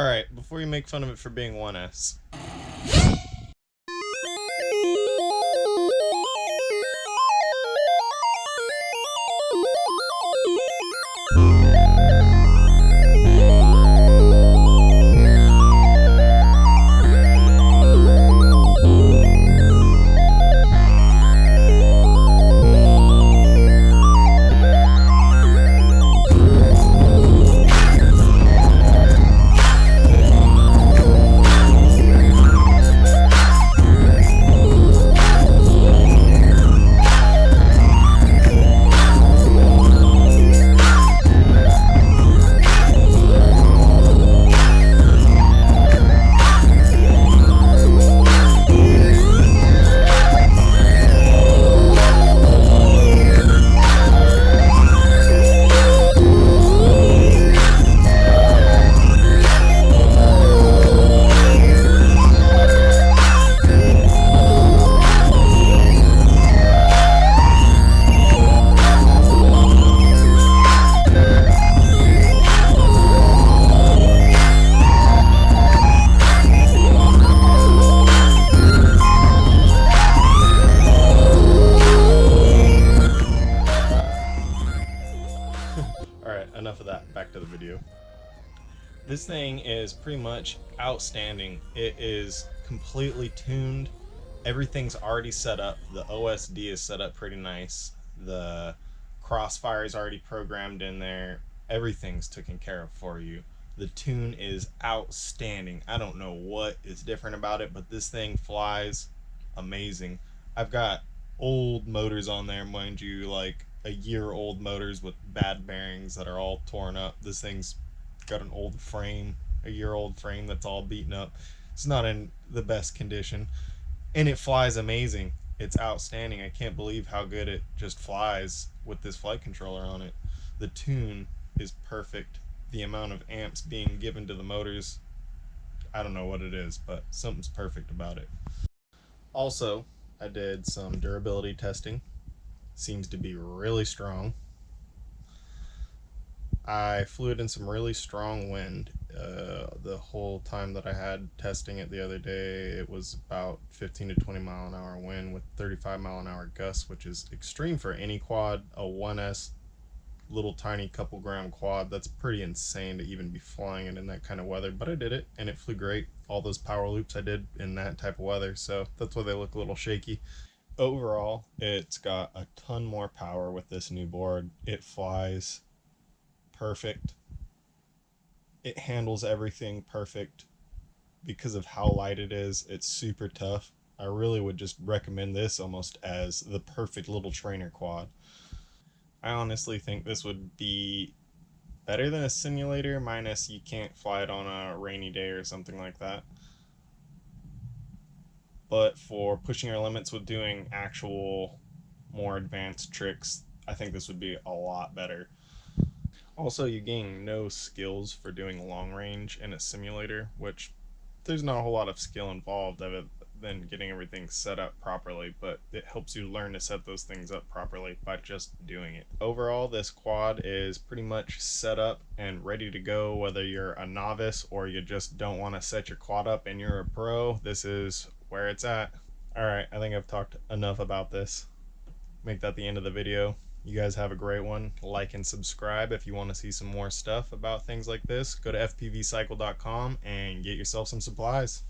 Alright, before you make fun of it for being 1S. Alright, enough of that. Back to the video. This thing is pretty much outstanding. It is completely tuned. Everything's already set up. The OSD is set up pretty nice. The crossfire is already programmed in there. Everything's taken care of for you. The tune is outstanding. I don't know what is different about it, but this thing flies amazing. I've got old motors on there, mind you, like a year-old motors with bad bearings that are all torn up. This thing's got an old frame, a year-old frame that's all beaten up. It's not in the best condition, and it flies amazing. It's outstanding. I can't believe how good it just flies with this flight controller on it. The tune is perfect. The amount of amps being given to the motors, I don't know what it is, but something's perfect about it. Also, I did some durability testing. Seems to be really strong. I flew it in some really strong wind. The whole time that I had testing it the other day, it was about 15 to 20 mile an hour wind with 35 mile an hour gusts, which is extreme for any quad. A 1S little tiny couple gram quad, that's pretty insane to even be flying it in that kind of weather, but I did it and it flew great. All those power loops I did in that type of weather, so that's why they look a little shaky. Overall, it's got a ton more power with this new board. It flies perfect. It handles everything perfect because of how light it is. It's super tough. I really would just recommend this almost as the perfect little trainer quad. I honestly think this would be better than a simulator, minus you can't fly it on a rainy day or something like that. But for pushing your limits with doing actual more advanced tricks, I think this would be a lot better. Also, you gain no skills for doing long range in a simulator, which there's not a whole lot of skill involved of it than getting everything set up properly, but it helps you learn to set those things up properly by just doing it. Overall, this quad is pretty much set up and ready to go, whether you're a novice or you just don't want to set your quad up and you're a pro. This is where it's at. Alright, I think I've talked enough about this. Make that the end of the video. You guys have a great one. Like and subscribe if you want to see some more stuff about things like this. Go to fpvcycle.com and get yourself some supplies.